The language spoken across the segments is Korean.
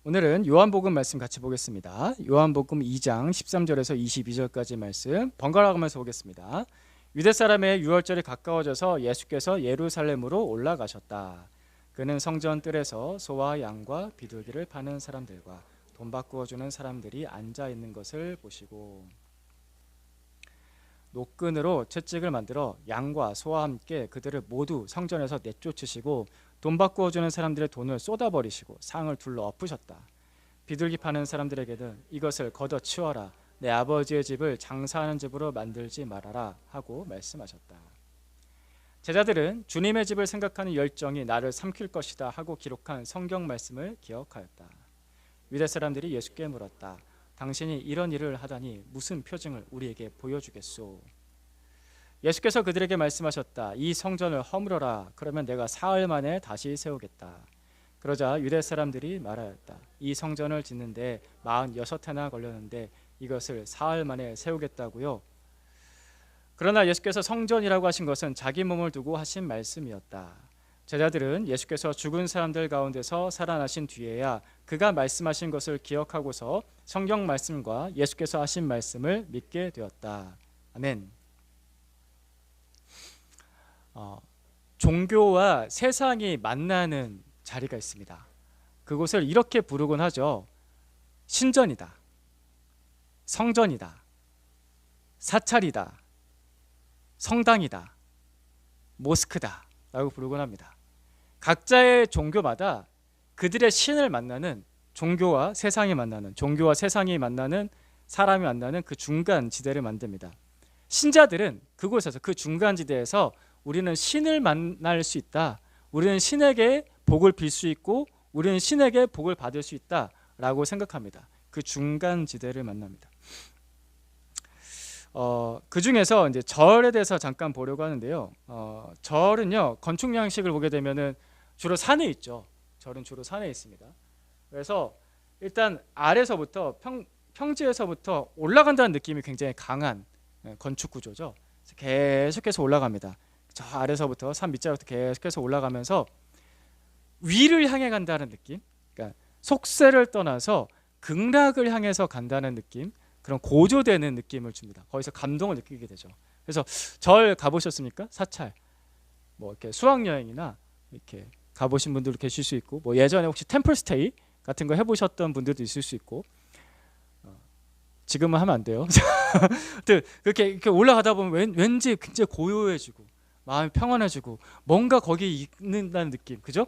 오늘은 요한복음 말씀 같이 보겠습니다. 요한복음 2장 13절에서 22절까지 말씀 번갈아 가면서 보겠습니다. 유대 사람의 유월절이 가까워져서 예수께서 예루살렘으로 올라가셨다. 그는 성전 뜰에서 소와 양과 비둘기를 파는 사람들과 돈 바꾸어 주는 사람들이 앉아 있는 것을 보시고 노끈으로 채찍을 만들어 양과 소와 함께 그들을 모두 성전에서 내쫓으시고 돈 바꾸어 주는 사람들의 돈을 쏟아버리시고 상을 둘러 엎으셨다. 비둘기 파는 사람들에게는 이것을 걷어 치워라. 내 아버지의 집을 장사하는 집으로 만들지 말아라 하고 말씀하셨다. 제자들은 주님의 집을 생각하는 열정이 나를 삼킬 것이다 하고 기록한 성경 말씀을 기억하였다. 유대 사람들이 예수께 물었다. 당신이 이런 일을 하다니 무슨 표징을 우리에게 보여주겠소? 예수께서 그들에게 말씀하셨다. 이 성전을 허물어라. 그러면 내가 사흘 만에 다시 세우겠다. 그러자 유대 사람들이 말하였다. 이 성전을 짓는데 46해나 걸렸는데 이것을 사흘 만에 세우겠다고요? 그러나 예수께서 성전이라고 하신 것은 자기 몸을 두고 하신 말씀이었다. 제자들은 예수께서 죽은 사람들 가운데서 살아나신 뒤에야 그가 말씀하신 것을 기억하고서 성경 말씀과 예수께서 하신 말씀을 믿게 되었다. 아멘. 종교와 세상이 만나는 자리가 있습니다. 그곳을 이렇게 부르곤 하죠. 신전이다, 성전이다, 사찰이다, 성당이다, 모스크다 라고 부르곤 합니다. 각자의 종교마다 그들의 신을 만나는, 종교와 세상이 만나는, 종교와 세상이 만나는, 사람이 만나는 그 중간 지대를 만듭니다. 신자들은 그곳에서, 그 중간 지대에서 우리는 신을 만날 수 있다, 우리는 신에게 복을 빌 수 있고 우리는 신에게 복을 받을 수 있다라고 생각합니다. 그 중간 지대를 만납니다. 그 중에서 이제 절에 대해서 잠깐 보려고 하는데요. 절은요, 건축 양식을 보게 되면은 주로 산에 있죠. 절은 주로 산에 있습니다. 그래서 일단 아래서부터 평지에서부터 올라간다는 느낌이 굉장히 강한 건축 구조죠. 계속해서 올라갑니다. 저 아래서부터 산 밑자락부터 계속해서 올라가면서 위를 향해 간다는 느낌, 그러니까 속세를 떠나서 극락을 향해서 간다는 느낌, 그런 고조되는 느낌을 줍니다. 거기서 감동을 느끼게 되죠. 그래서 절 가보셨습니까? 사찰, 뭐 이렇게 수학여행이나 이렇게 가보신 분들도 계실 수 있고, 뭐 예전에 혹시 템플스테이 같은 거 해보셨던 분들도 있을 수 있고, 지금은 하면 안 돼요. 그렇게 이렇게 올라가다 보면 왠지 굉장히 고요해지고 마음이 평안해지고 뭔가 거기에 있는다는 느낌, 그죠?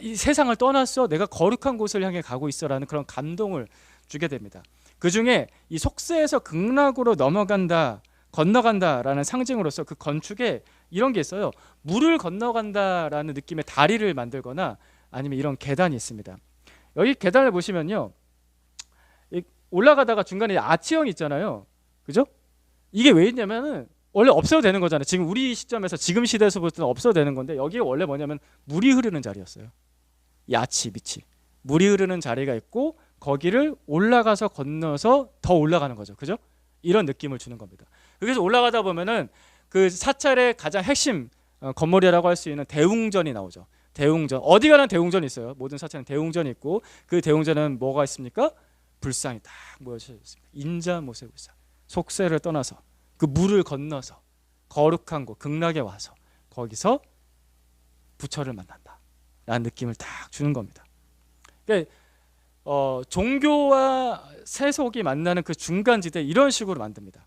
이 세상을 떠났어, 내가 거룩한 곳을 향해 가고 있어라는 그런 감동을 주게 됩니다. 그 중에 이 속세에서 극락으로 건너간다라는 상징으로서 그 건축에 이런 게 있어요. 물을 건너간다라는 느낌의 다리를 만들거나 아니면 이런 계단이 있습니다. 여기 계단을 보시면요, 올라가다가 중간에 아치형이 있잖아요, 그죠? 이게 왜 있냐면은 원래 없어도 되는 거잖아요. 지금 우리 시점에서, 지금 시대에서부터는 없어도 되는 건데, 여기에 원래 뭐냐면 물이 흐르는 자리였어요. 이 아치 밑이 물이 흐르는 자리가 있고 거기를 올라가서 건너서 더 올라가는 거죠, 그죠? 이런 느낌을 주는 겁니다. 그래서 올라가다 보면은 그 사찰의 가장 핵심 건물이라고 할 수 있는 대웅전이 나오죠. 대웅전, 어디 가나 대웅전이 있어요. 모든 사찰은 대웅전이 있고, 그 대웅전은 뭐가 있습니까? 불상이 딱 모여져 있습니다. 인자모세 불상, 속세를 떠나서 그 물을 건너서 거룩한 곳, 극락에 와서 거기서 부처를 만난다 라는 느낌을 딱 주는 겁니다. 그러니까 종교와 세속이 만나는 그 중간지대, 이런 식으로 만듭니다.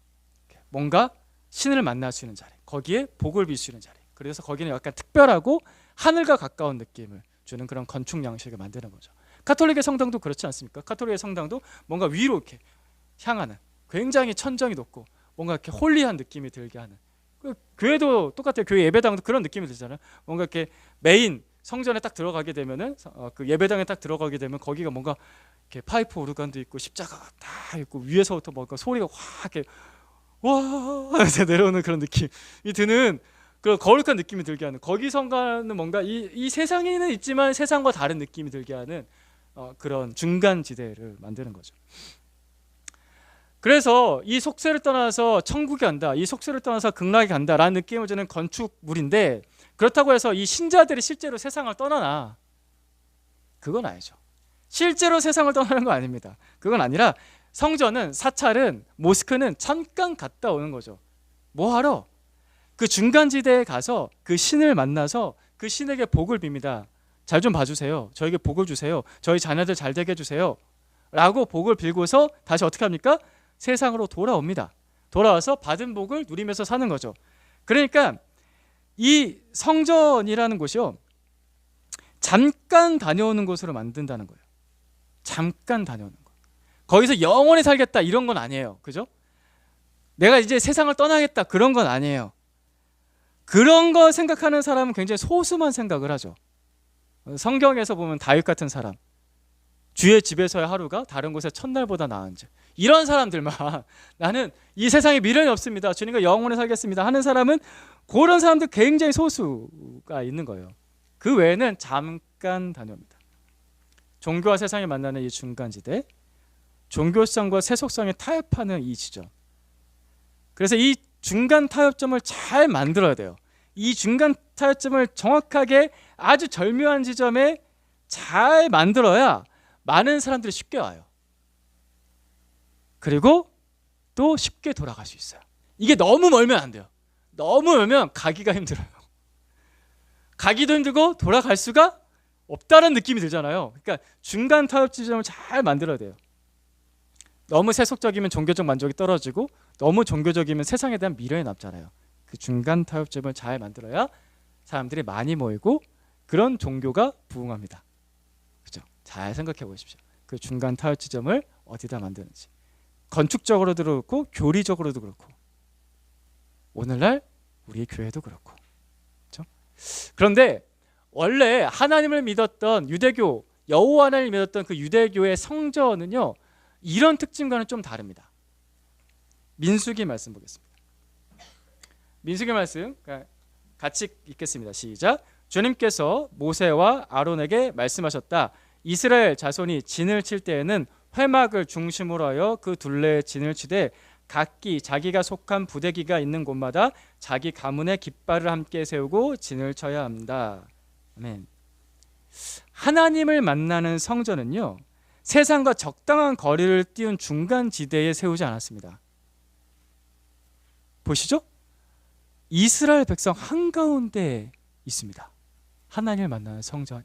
뭔가 신을 만날 수 있는 자리, 거기에 복을 빌 수 있는 자리, 그래서 거기는 약간 특별하고 하늘과 가까운 느낌을 주는 그런 건축 양식을 만드는 거죠. 가톨릭의 성당도 그렇지 않습니까? 가톨릭의 성당도 뭔가 위로 이렇게 향하는, 굉장히 천정이 높고 뭔가 이렇게 홀리한 느낌이 들게 하는, 교회도 똑같아요. 교회 예배당도 그런 느낌이 들잖아요. 뭔가 이렇게 메인 성전에 딱 들어가게 되면은, 그 예배당에 딱 들어가게 되면 거기가 뭔가 이렇게 파이프 오르간도 있고 십자가가 딱 있고 위에서부터 뭔가 소리가 확 이렇게 와 내려오는 그런 느낌이 드는 그런 거룩한 느낌이 들게 하는, 거기선가는 뭔가 이 세상에는 있지만 세상과 다른 느낌이 들게 하는 그런 중간 지대를 만드는 거죠. 그래서 이 속세를 떠나서 천국에 간다, 이 속세를 떠나서 극락에 간다라는 느낌을 주는 건축물인데, 그렇다고 해서 이 신자들이 실제로 세상을 떠나나? 그건 아니죠. 실제로 세상을 떠나는 거 아닙니다. 그건 아니라 성전은, 사찰은, 모스크는 잠깐 갔다 오는 거죠. 뭐 하러? 그 중간지대에 가서 그 신을 만나서 그 신에게 복을 빕니다. 잘 좀 봐주세요. 저에게 복을 주세요. 저희 자녀들 잘 되게 해주세요. 라고 복을 빌고서 다시 어떻게 합니까? 세상으로 돌아옵니다. 돌아와서 받은 복을 누리면서 사는 거죠. 그러니까 이 성전이라는 곳이요, 잠깐 다녀오는 곳으로 만든다는 거예요. 잠깐 다녀오는 거. 거기서 영원히 살겠다 이런 건 아니에요. 그죠? 내가 이제 세상을 떠나겠다 그런 건 아니에요. 그런 거 생각하는 사람은 굉장히 소수만 생각을 하죠. 성경에서 보면 다윗 같은 사람, 주의 집에서의 하루가 다른 곳의 첫날보다 나은지, 이런 사람들만 나는 이 세상에 미련이 없습니다, 주님과 영원히 살겠습니다 하는 사람은, 그런 사람들 굉장히 소수가 있는 거예요. 그 외에는 잠깐 다녀옵니다. 종교와 세상이 만나는 이 중간지대, 종교성과 세속성이 타협하는 이 지점. 그래서 이 중간 타협점을 잘 만들어야 돼요. 이 중간 타협점을 정확하게 아주 절묘한 지점에 잘 만들어야 많은 사람들이 쉽게 와요. 그리고 또 쉽게 돌아갈 수 있어요. 이게 너무 멀면 안 돼요. 너무 멀면 가기가 힘들어요. 가기도 힘들고 돌아갈 수가 없다는 느낌이 들잖아요. 그러니까 중간 타협 지점을 잘 만들어야 돼요. 너무 세속적이면 종교적 만족이 떨어지고, 너무 종교적이면 세상에 대한 미련이 남잖아요. 그 중간 타협점을 잘 만들어야 사람들이 많이 모이고 그런 종교가 부흥합니다. 그죠? 잘 생각해 보십시오. 그 중간 타협 지점을 어디다 만드는지. 건축적으로도 그렇고 교리적으로도 그렇고, 오늘날 우리 교회도 그렇고. 그렇죠? 그런데 원래 하나님을 믿었던 유대교, 여호와 하나님을 믿었던 그 유대교의 성전은요, 이런 특징과는 좀 다릅니다. 민수기 말씀 보겠습니다. 민수기 말씀 같이 읽겠습니다. 시작. 주님께서 모세와 아론에게 말씀하셨다. 이스라엘 자손이 진을 칠 때에는 회막을 중심으로 하여 그 둘레에 진을 치되 각기 자기가 속한 부대기가 있는 곳마다 자기 가문의 깃발을 함께 세우고 진을 쳐야 합니다. 아멘. 하나님을 만나는 성전은요, 세상과 적당한 거리를 띄운 중간 지대에 세우지 않았습니다. 보시죠? 이스라엘 백성 한가운데 있습니다. 하나님을 만나는 성전이.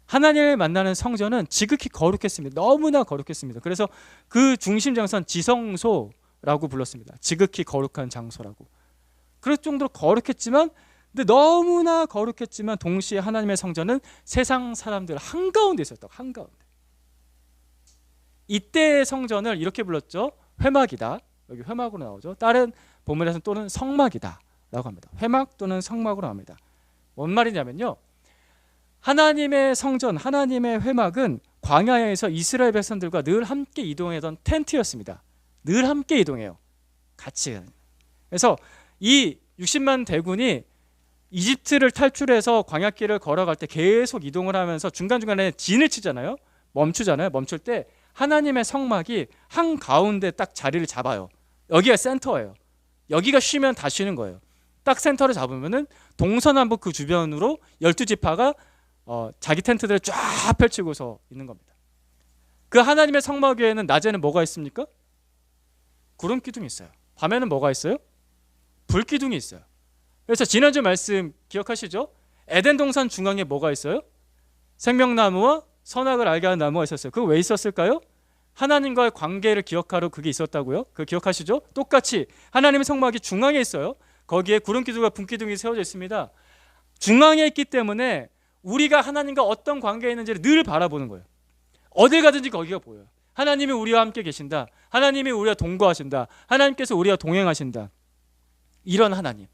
하나님을 만나는 성전은 지극히 거룩했습니다. 너무나 거룩했습니다. 그래서 그 중심 장소는 지성소라고 불렀습니다. 지극히 거룩한 장소라고. 그럴 정도로 거룩했지만, 근데 너무나 거룩했지만 동시에 하나님의 성전은 세상 사람들 한가운데 있었다고. 한가운데. 이때의 성전을 이렇게 불렀죠. 회막이다. 여기 회막으로 나오죠. 다른 본문에서는 또는 성막이다 라고 합니다. 회막 또는 성막으로 합니다. 뭔 말이냐면요, 하나님의 성전, 하나님의 회막은 광야에서 이스라엘 백성들과 늘 함께 이동하던 텐트였습니다. 늘 함께 이동해요. 같이. 그래서 이 60만 대군이 이집트를 탈출해서 광야길을 걸어갈 때 계속 이동을 하면서 중간중간에 진을 치잖아요. 멈추잖아요. 멈출 때 하나님의 성막이 한가운데 딱 자리를 잡아요. 여기가 센터예요. 여기가 쉬면 다 쉬는 거예요. 딱 센터를 잡으면은 동서남북 그 주변으로 12지파가 자기 텐트들을 쫙 펼치고서 있는 겁니다. 그 하나님의 성막 위에는 낮에는 뭐가 있습니까? 구름 기둥이 있어요. 밤에는 뭐가 있어요? 불 기둥이 있어요. 그래서 지난주 말씀 기억하시죠? 에덴 동산 중앙에 뭐가 있어요? 생명나무와 선악을 알게 하는 나무가 있었어요. 그거 왜 있었을까요? 하나님과의 관계를 기억하러 그게 있었다고요? 그거 기억하시죠? 똑같이 하나님의 성막이 중앙에 있어요. 거기에 구름 기둥과 불 기둥이 세워져 있습니다. 중앙에 있기 때문에 우리가 하나님과 어떤 관계에 있는지를 늘 바라보는 거예요. 어딜 가든지 거기가 보여요. 하나님이 우리와 함께 계신다. 하나님이 우리와 동거하신다. 하나님께서 우리와 동행하신다. 이런 하나님.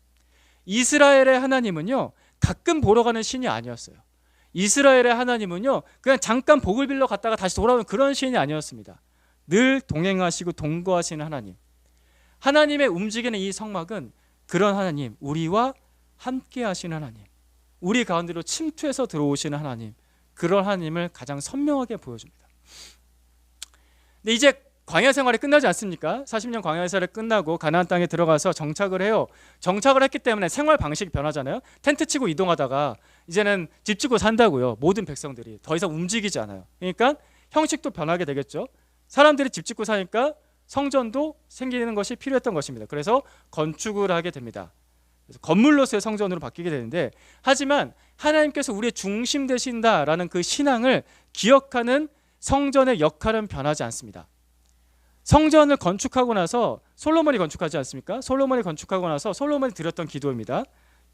이스라엘의 하나님은요, 가끔 보러 가는 신이 아니었어요. 이스라엘의 하나님은요, 그냥 잠깐 복을 빌러 갔다가 다시 돌아오는 그런 신이 아니었습니다. 늘 동행하시고 동거하시는 하나님. 하나님의 움직이는 이 성막은 그런 하나님, 우리와 함께 하시는 하나님, 우리 가운데로 침투해서 들어오시는 하나님, 그런 하나님을 가장 선명하게 보여줍니다. 근데 이제 광야 생활이 끝나지 않습니까? 40년 광야 생활이 끝나고 가나안 땅에 들어가서 정착을 해요. 정착을 했기 때문에 생활 방식이 변하잖아요. 텐트 치고 이동하다가 이제는 집 짓고 산다고요. 모든 백성들이 더 이상 움직이지 않아요. 그러니까 형식도 변하게 되겠죠. 사람들이 집 짓고 사니까 성전도 생기는 것이 필요했던 것입니다. 그래서 건축을 하게 됩니다. 그래서 건물로서의 성전으로 바뀌게 되는데, 하지만 하나님께서 우리의 중심 되신다라는 그 신앙을 기억하는 성전의 역할은 변하지 않습니다. 성전을 건축하고 나서 솔로몬이 건축하지 않습니까? 솔로몬이 건축하고 나서 솔로몬이 드렸던 기도입니다.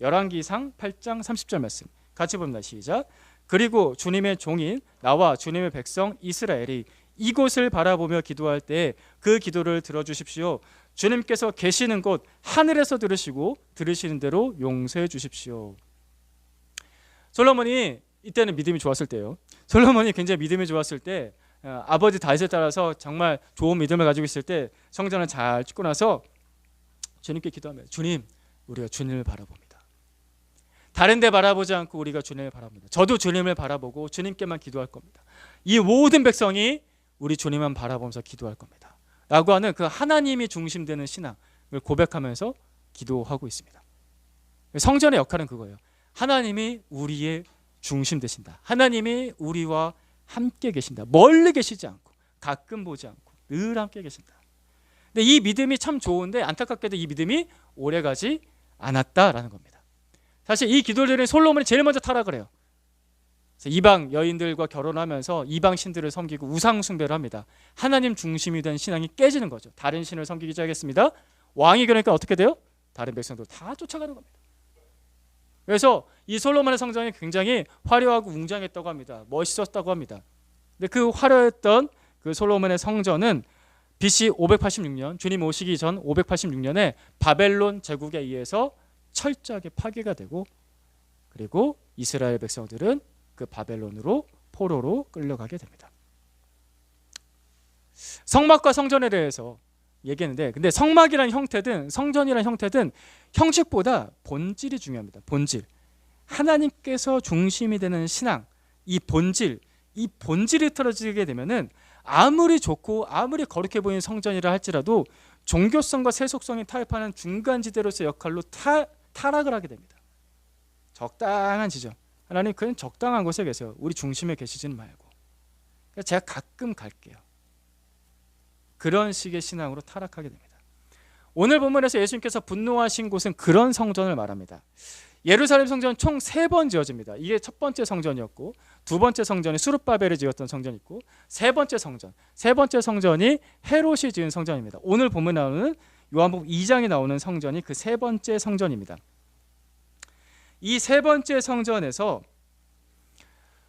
열왕기상 8장 30절 말씀 같이 봅니다. 시작. 그리고 주님의 종인 나와 주님의 백성 이스라엘이 이곳을 바라보며 기도할 때 그 기도를 들어주십시오. 주님께서 계시는 곳 하늘에서 들으시고 들으시는 대로 용서해 주십시오. 솔로몬이 이때는 믿음이 좋았을 때요. 솔로몬이 굉장히 믿음이 좋았을 때, 아버지 다윗에 따라서 정말 좋은 믿음을 가지고 있을 때 성전을 잘 짓고 나서 주님께 기도하며, 주님, 우리가 주님을 바라봅니다. 다른 데 바라보지 않고 우리가 주님을 바라봅니다. 저도 주님을 바라보고 주님께만 기도할 겁니다. 이 모든 백성이 우리 주님만 바라보면서 기도할 겁니다. 라고 하는 그 하나님이 중심되는 신앙을 고백하면서 기도하고 있습니다. 성전의 역할은 그거예요. 하나님이 우리의 중심 되신다. 하나님이 우리와 함께 계신다. 멀리 계시지 않고 가끔 보지 않고 늘 함께 계신다. 근데 이 믿음이 참 좋은데 안타깝게도 이 믿음이 오래가지 않았다라는 겁니다. 사실 이 기도를 드린 솔로몬이 제일 먼저 타락을 해요. 이방 여인들과 결혼하면서 이방 신들을 섬기고 우상 숭배를 합니다. 하나님 중심이 된 신앙이 깨지는 거죠. 다른 신을 섬기기 시작했습니다. 왕이 그러니까 어떻게 돼요? 다른 백성들 다 쫓아가는 겁니다. 그래서 이 솔로몬의 성전이 굉장히 화려하고 웅장했다고 합니다. 멋있었다고 합니다. 근데 그 화려했던 그 솔로몬의 성전은 BC 586년, 주님 오시기 전 586년에 바벨론 제국에 의해서 철저하게 파괴가 되고, 그리고 이스라엘 백성들은 그 바벨론으로 포로로 끌려가게 됩니다. 성막과 성전에 대해서 얘기했는데, 근데 성막이라는 형태든 성전이라는 형태든 형식보다 본질이 중요합니다. 본질. 하나님께서 중심이 되는 신앙, 이 본질이 틀어지게 되면은 아무리 좋고 아무리 거룩해 보이는 성전이라 할지라도 종교성과 세속성이 타협하는 중간지대로서의 역할로 타락을 하게 됩니다. 적당한 지점. 하나님 그냥 적당한 곳에 계세요. 우리 중심에 계시지는 말고. 그러니까 제가 가끔 갈게요. 그런 식의 신앙으로 타락하게 됩니다. 오늘 본문에서 예수님께서 분노하신 곳은 그런 성전을 말합니다. 예루살렘 성전은 총 3번 지어집니다. 이게 첫 번째 성전이었고, 두 번째 성전이 수룹바벨이 지었던 성전이 있고, 세 번째 성전이 헤롯이 지은 성전입니다. 오늘 본문에 나오는 요한복음 2장에 나오는 성전이 그 세 번째 성전입니다. 이 세 번째 성전에서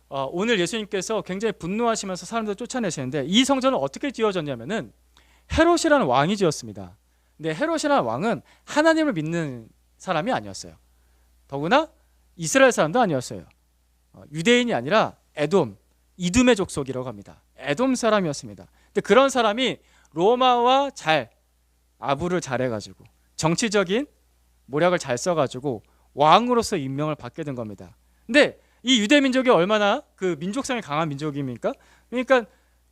오늘 예수님께서 굉장히 분노하시면서 사람들을 쫓아내시는데, 이 성전은 어떻게 지어졌냐면은 헤롯이라는 왕이 지었습니다. 근데 헤롯이라는 왕은 하나님을 믿는 사람이 아니었어요. 더구나 이스라엘 사람도 아니었어요. 유대인이 아니라 이둠의 족속이라고 합니다. 에돔 사람이었습니다. 근데 그런 사람이 로마와 아부를 잘 해가지고 정치적인 모략을 잘 써가지고 왕으로서 임명을 받게 된 겁니다. 근데 이 유대 민족이 얼마나 그 민족성이 강한 민족입니까? 그러니까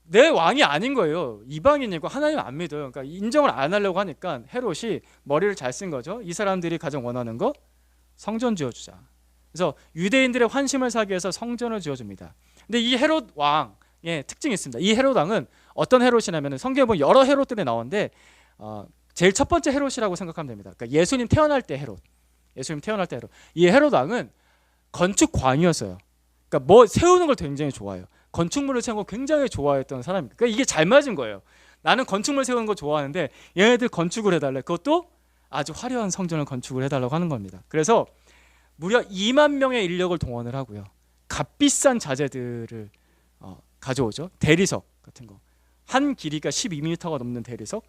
내 왕이 아닌 거예요. 이방인이고 하나님 안 믿어요. 그러니까 인정을 안 하려고 하니까 헤롯이 머리를 잘 쓴 거죠. 이 사람들이 가장 원하는 거, 성전 지어주자. 그래서 유대인들의 환심을 사기 위해서 성전을 지어줍니다. 근데 이 헤롯 왕의 특징이 있습니다. 이 헤롯 왕은 어떤 헤롯이냐면, 성경에 보면 여러 헤롯들이 나오는데 제일 첫 번째 헤롯이라고 생각하면 됩니다. 그러니까 예수님 태어날 때 헤롯. 이 헤롯 왕은 건축광이었어요. 그러니까 뭐 세우는 걸 굉장히 좋아해요. 건축물을 세우는 걸 굉장히 좋아했던 사람입니다. 그러니까 이게 잘 맞은 거예요. 나는 건축물 세우는 거 좋아하는데 얘네들 건축을 해달래. 그것도 아주 화려한 성전을 건축을 해달라고 하는 겁니다. 그래서 무려 2만 명의 인력을 동원을 하고요. 값비싼 자재들을 가져오죠. 대리석 같은 거. 한 길이가 12m가 넘는 대리석,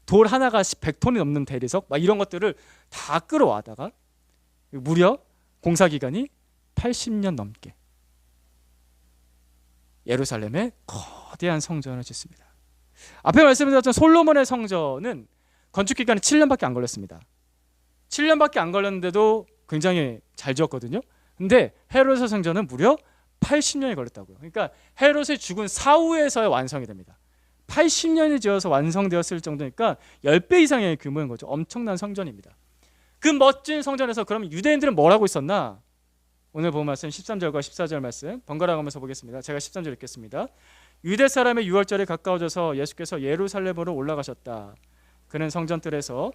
돌 하나가 100톤이 넘는 대리석, 막 이런 것들을 다 끌어와다가 무려 공사 기간이 80년 넘게 예루살렘에 거대한 성전을 짓습니다. 앞에 말씀드렸던 솔로몬의 성전은 건축 기간이 7년밖에 안 걸렸습니다. 7년밖에 안 걸렸는데도 굉장히 잘 지었거든요. 근데 헤롯의 성전은 무려 80년이 걸렸다고요. 그러니까 헤롯이 죽은 사후에서야 완성이 됩니다. 80년이 지어서 완성되었을 정도니까 10배 이상의 규모인 거죠. 엄청난 성전입니다. 그 멋진 성전에서 그럼 유대인들은 뭘 하고 있었나? 오늘 본 말씀 13절과 14절 말씀 번갈아 가면서 보겠습니다. 제가 13절 읽겠습니다. 유대 사람의 유월절이 가까워져서 예수께서 예루살렘으로 올라가셨다. 그는 성전뜰에서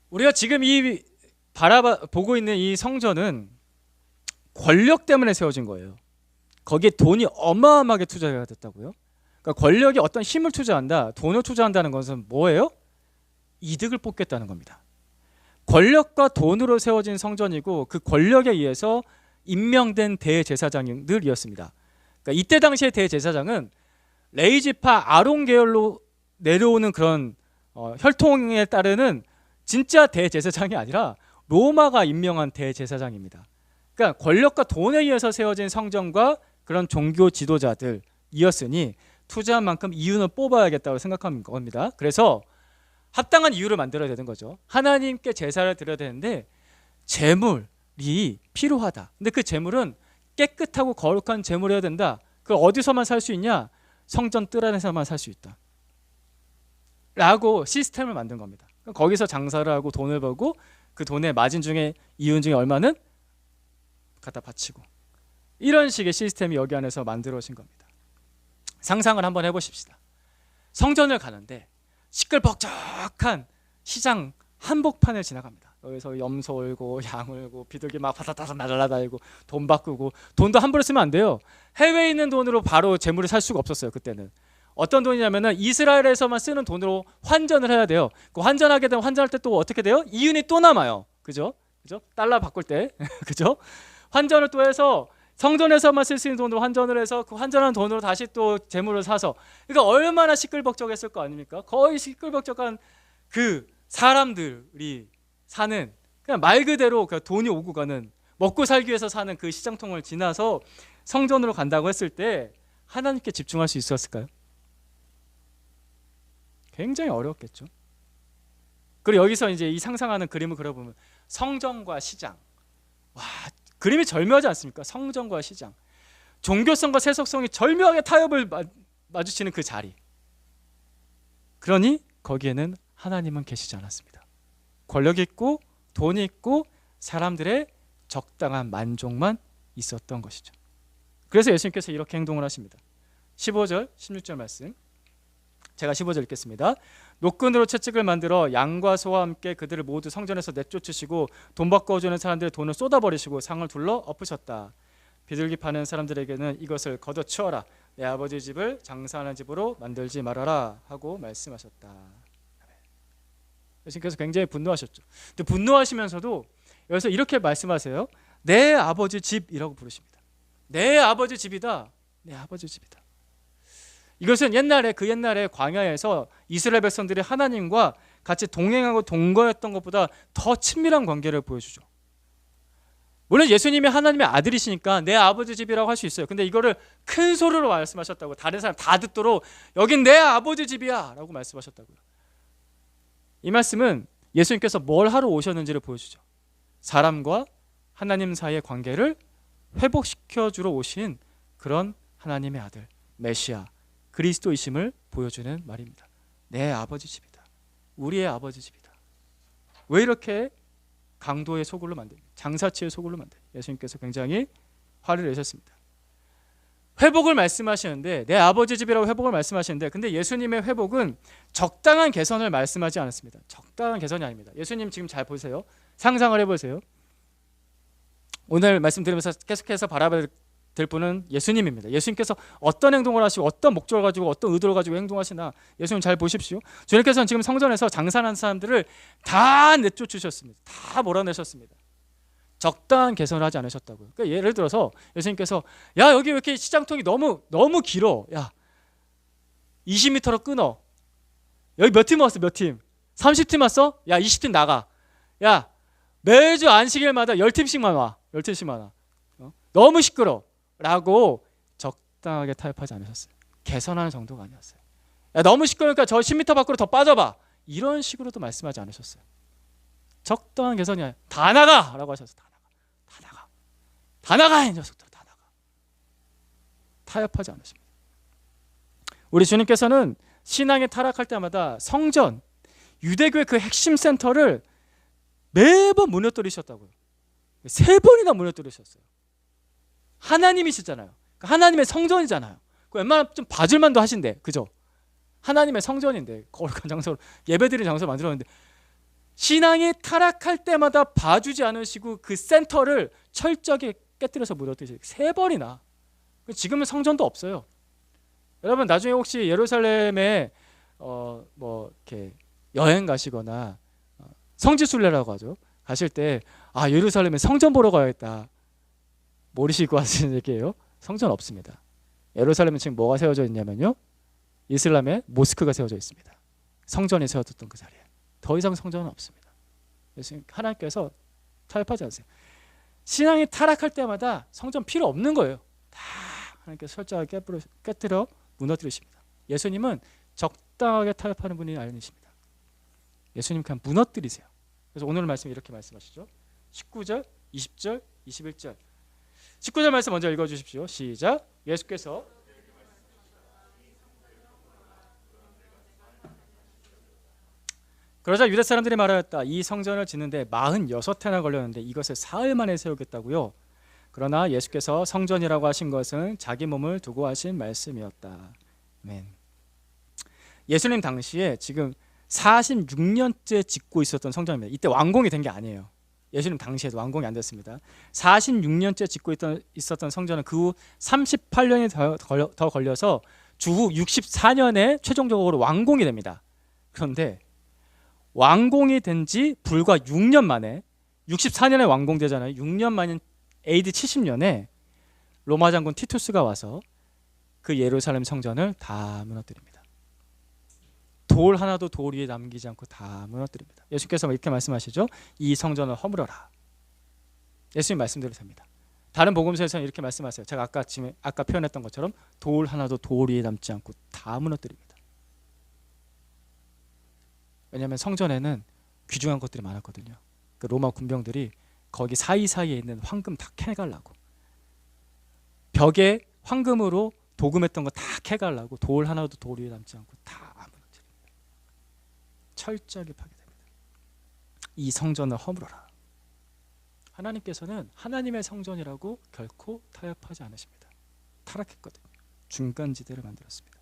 우리가 지금 이 보고 있는 이 성전은 권력 때문에 세워진 거예요. 거기에 돈이 어마어마하게 투자가 됐다고요. 그러니까 권력이 어떤 힘을 투자한다, 돈을 투자한다는 것은 뭐예요? 이득을 뽑겠다는 겁니다. 권력과 돈으로 세워진 성전이고 그 권력에 의해서 임명된 대제사장들이었습니다. 그러니까 이때 당시의 대제사장은 레이지파 아론 계열로 내려오는 그런 혈통에 따르는 진짜 대제사장이 아니라 로마가 임명한 대제사장입니다. 그러니까 권력과 돈에 의해서 세워진 성전과 그런 종교 지도자들이었으니 투자한 만큼 이윤을 뽑아야겠다고 생각한 겁니다. 그래서 합당한 이유를 만들어야 되는 거죠. 하나님께 제사를 드려야 되는데 제물이 필요하다. 근데 그 제물은 깨끗하고 거룩한 제물이어야 된다. 그걸 어디서만 살 수 있냐? 성전 뜰 안에서만 살 수 있다. 라고 시스템을 만든 겁니다. 거기서 장사를 하고 돈을 벌고 그 돈의 마진 중에 이윤 중에 얼마는 갖다 바치고, 이런 식의 시스템이 여기 안에서 만들어진 겁니다. 상상을 한번 해보십시다. 성전을 가는데 시끌벅적한 시장 한복판을 지나갑니다. 여기서 염소 울고 양 울고 비둘기 막 바다다다 날아다니고 돈 바꾸고, 돈도 함부로 쓰면 안 돼요. 해외에 있는 돈으로 바로 재물을 살 수가 없었어요. 그때는 어떤 돈이냐면은 이스라엘에서만 쓰는 돈으로 환전을 해야 돼요. 그 환전하게 되면 환전할 때 또 어떻게 돼요? 이윤이 또 남아요. 그죠? 달러 바꿀 때 그죠? 환전을 또 해서 성전에서만 쓸 수 있는 돈으로 환전을 해서 그 환전한 돈으로 다시 또 재물을 사서, 그러니까 얼마나 시끌벅적했을 거 아닙니까? 거의 시끌벅적한 그 사람들이 사는, 그냥 말 그대로 그 돈이 오고 가는, 먹고 살기 위해서 사는 그 시장통을 지나서 성전으로 간다고 했을 때 하나님께 집중할 수 있었을까요? 굉장히 어려웠겠죠. 그리고 여기서 이제 이 상상하는 그림을 그려보면 성전과 시장, 와, 그림이 절묘하지 않습니까? 성전과 시장, 종교성과 세속성이 절묘하게 타협을 마주치는 그 자리. 그러니 거기에는 하나님은 계시지 않았습니다. 권력이 있고 돈이 있고 사람들의 적당한 만족만 있었던 것이죠. 그래서 예수님께서 이렇게 행동을 하십니다. 15절 16절 말씀, 제가 15절 읽겠습니다. 노끈으로 채찍을 만들어 양과 소와 함께 그들을 모두 성전에서 내쫓으시고 돈 바꿔주는 사람들의 돈을 쏟아버리시고 상을 둘러 엎으셨다. 비둘기 파는 사람들에게는 이것을 걷어치워라. 내 아버지 집을 장사하는 집으로 만들지 말아라 하고 말씀하셨다. 예수님께서 굉장히 분노하셨죠. 근데 분노하시면서도 여기서 이렇게 말씀하세요. 내 아버지 집이라고 부르십니다. 내 아버지 집이다. 내 아버지 집이다. 이것은 그 옛날에 광야에서 이스라엘 백성들이 하나님과 같이 동행하고 동거했던 것보다 더 친밀한 관계를 보여주죠. 물론 예수님이 하나님의 아들이시니까 내 아버지 집이라고 할 수 있어요. 근데 이거를 큰 소리로 말씀하셨다고, 다른 사람 다 듣도록 여긴 내 아버지 집이야 라고 말씀하셨다고요. 이 말씀은 예수님께서 뭘 하러 오셨는지를 보여주죠. 사람과 하나님 사이의 관계를 회복시켜 주러 오신 그런 하나님의 아들 메시아 그리스도이심을 보여주는 말입니다. 내 아버지 집이다. 우리의 아버지 집이다. 왜 이렇게 강도의 소굴로 만듭니까? 장사치의 소굴로 만듭니다. 예수님께서 굉장히 화를 내셨습니다. 회복을 말씀하시는데, 내 아버지 집이라고 회복을 말씀하시는데, 근데 예수님의 회복은 적당한 개선을 말씀하지 않았습니다. 적당한 개선이 아닙니다. 예수님 지금 잘 보세요. 상상을 해보세요. 오늘 말씀드리면서 계속해서 바라봐야 될 분은 예수님입니다. 예수님께서 어떤 행동을 하시고 어떤 목적을 가지고 어떤 의도를 가지고 행동하시나 예수님 잘 보십시오. 주님께서는 지금 성전에서 장사하는 사람들을 다 내쫓으셨습니다. 다 몰아내셨습니다. 적당한 개선을 하지 않으셨다고요. 그러니까 예를 들어서 예수님께서 야, 여기 왜 이렇게 시장통이 너무 길어. 야, 20m로 끊어. 여기 몇 팀 왔어? 몇 팀? 30팀 왔어? 야, 20팀 나가. 야, 매주 안식일마다 10팀씩만 와. 10팀씩만 와. 너무 시끄러 라고 적당하게 타협하지 않으셨어요. 개선하는 정도가 아니었어요. 야, 너무 시끄러우니까 저 10m 밖으로 더 빠져봐. 이런 식으로도 말씀하지 않으셨어요. 적당한 개선이 아니라 다 나가! 라고 하셨어요. 다 나가. 다 나가, 이 녀석들 다 나가. 타협하지 않으십니다. 우리 주님께서는 신앙이 타락할 때마다 성전, 유대교의 그 핵심 센터를 매번 무너뜨리셨다고요. 3번이나 무너뜨리셨어요. 하나님이시잖아요. 하나님의 성전이잖아요. 웬만하면 좀 봐줄만도 하신데, 그죠? 하나님의 성전인데 거룩한 장소로 예배드리는 장소를 만들었는데 신앙이 타락할 때마다 봐주지 않으시고 그 센터를 철저하게 깨뜨려서 무너뜨리셨어요. 3번이나. 지금은 성전도 없어요. 여러분 나중에 혹시 예루살렘에 이렇게 여행 가시거나 성지순례라고 하죠. 가실 때 예루살렘에 성전 보러 가야겠다. 모르시고 하시는 얘기예요. 성전 없습니다. 예루살렘에 지금 뭐가 세워져 있냐면요. 이슬람의 모스크가 세워져 있습니다. 성전이 세워졌던 그 자리에. 더 이상 성전은 없습니다. 그래서 하나님께서 타협하지 않으세요. 신앙이 타락할 때마다 성전 필요 없는 거예요. 다 하나님께서 철저하게 깨뜨려 무너뜨리십니다. 예수님은 적당하게 타협하는 분이 아니십니다. 예수님 그냥 무너뜨리세요. 그래서 오늘 말씀 이렇게 말씀하시죠. 19절, 20절, 21절. 19절 말씀 먼저 읽어주십시오. 시작. 예수께서 그러자 유대 사람들이 말하였다. 이 성전을 짓는데 46해나 걸렸는데 이것을 사흘 만에 세우겠다고요. 그러나 예수께서 성전이라고 하신 것은 자기 몸을 두고 하신 말씀이었다. 아멘. 예수님 당시에 지금 46년째 짓고 있었던 성전입니다. 이때 완공이 된 게 아니에요. 예수님 당시에도 완공이 안 됐습니다. 46년째 짓고 있었던 성전은 그 후 38년이 더 걸려서 주후 64년에 최종적으로 완공이 됩니다. 그런데 완공이 된 지 불과 6년 만에 64년에 완공되잖아요. 6년 만인 AD 70년에 로마 장군 티투스가 와서 그 예루살렘 성전을 다 무너뜨립니다. 돌 하나도 돌 위에 남기지 않고 다 무너뜨립니다. 예수께서 이렇게 말씀하시죠. 이 성전을 허물어라. 예수님 말씀대로 됩니다. 다른 복음서에서는 이렇게 말씀하세요. 제가 아까 표현했던 것처럼 돌 하나도 돌 위에 남지 않고 다 무너뜨립니다. 왜냐하면 성전에는 귀중한 것들이 많았거든요. 그 로마 군병들이 거기 사이사이에 있는 황금 다 캐가려고, 벽에 황금으로 도금했던 거 다 캐가려고 돌 하나도 돌 위에 남지 않고 다 무너뜨립니다. 철저하게 파괴됩니다. 이 성전을 허물어라. 하나님께서는 하나님의 성전이라고 결코 타협하지 않으십니다. 타락했거든요. 중간지대를 만들었습니다.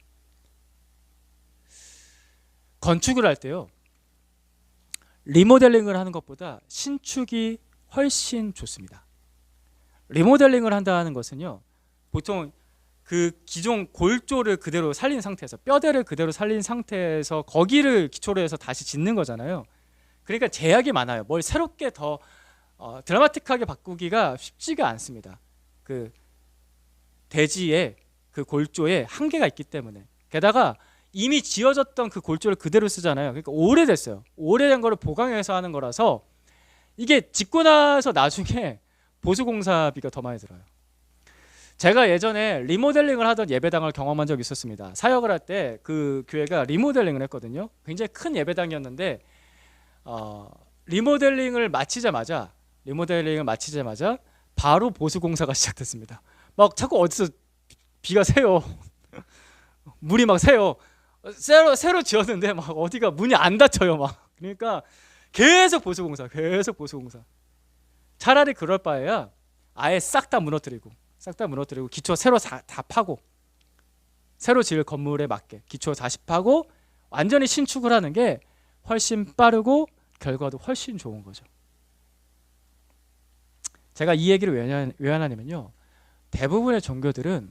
건축을 할 때요, 리모델링을 하는 것보다 신축이 훨씬 좋습니다. 리모델링을 한다는 것은요, 보통 그 기존 골조를 그대로 살린 상태에서, 뼈대를 그대로 살린 상태에서 거기를 기초로 해서 다시 짓는 거잖아요. 그러니까 제약이 많아요. 뭘 새롭게 더 드라마틱하게 바꾸기가 쉽지가 않습니다. 그 대지에 그 골조에 한계가 있기 때문에. 게다가 이미 지어졌던 그 골조를 그대로 쓰잖아요. 그러니까 오래됐어요. 오래된 거를 보강해서 하는 거라서 이게 짓고 나서 나중에 보수공사비가 더 많이 들어요. 제가 예전에 리모델링을 하던 예배당을 경험한 적이 있었습니다. 사역을 할 때 그 교회가 리모델링을 했거든요. 굉장히 큰 예배당이었는데 리모델링을 마치자마자 바로 보수공사가 시작됐습니다. 막 자꾸 어디서 비가 새요. 물이 막 새요. 새로 지었는데 막 어디가 문이 안 닫혀요. 막. 그러니까 계속 보수공사. 차라리 그럴 바에야 아예 싹 다 무너뜨리고 기초 새로 다 파고, 새로 지을 건물에 맞게 기초 다시 파고 완전히 신축을 하는 게 훨씬 빠르고 결과도 훨씬 좋은 거죠. 제가 이 얘기를 왜 하냐면요, 대부분의 종교들은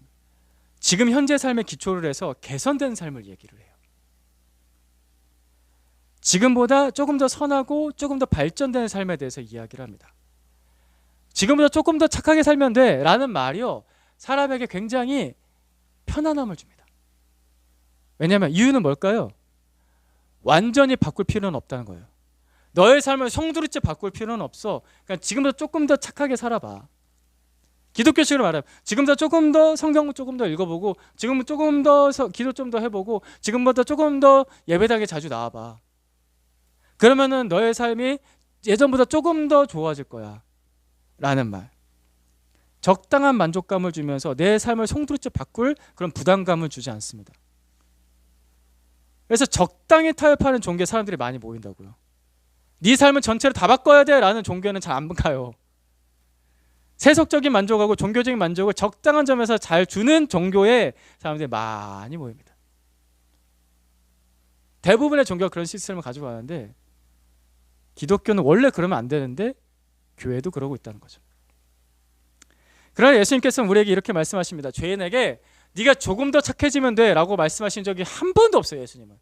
지금 현재 삶의 기초를 해서 개선된 삶을 얘기를 해요. 지금보다 조금 더 선하고 조금 더 발전된 삶에 대해서 이야기를 합니다. 지금보다 조금 더 착하게 살면 돼 라는 말이요, 사람에게 굉장히 편안함을 줍니다. 왜냐하면 이유는 뭘까요? 완전히 바꿀 필요는 없다는 거예요. 너의 삶을 송두리째 바꿀 필요는 없어. 그러니까 지금보다 조금 더 착하게 살아봐. 기독교식으로 말하면 지금보다 조금 더 성경 조금 더 읽어보고, 지금 조금 더 기도 좀 더 해보고, 지금보다 조금 더 예배당에 자주 나와봐. 그러면은 너의 삶이 예전보다 조금 더 좋아질 거야 라는 말. 적당한 만족감을 주면서 내 삶을 송두리째 바꿀 그런 부담감을 주지 않습니다. 그래서 적당히 타협하는 종교에 사람들이 많이 모인다고요. 네 삶은 전체를 다 바꿔야 돼 라는 종교는 잘 안 가요. 세속적인 만족하고 종교적인 만족을 적당한 점에서 잘 주는 종교에 사람들이 많이 모입니다. 대부분의 종교가 그런 시스템을 가지고 가는데 기독교는 원래 그러면 안 되는데 교회도 그러고 있다는 거죠. 그러나 예수님께서는 우리에게 이렇게 말씀하십니다. 죄인에게 네가 조금 더 착해지면 돼 라고 말씀하신 적이 한 번도 없어요. 예수님은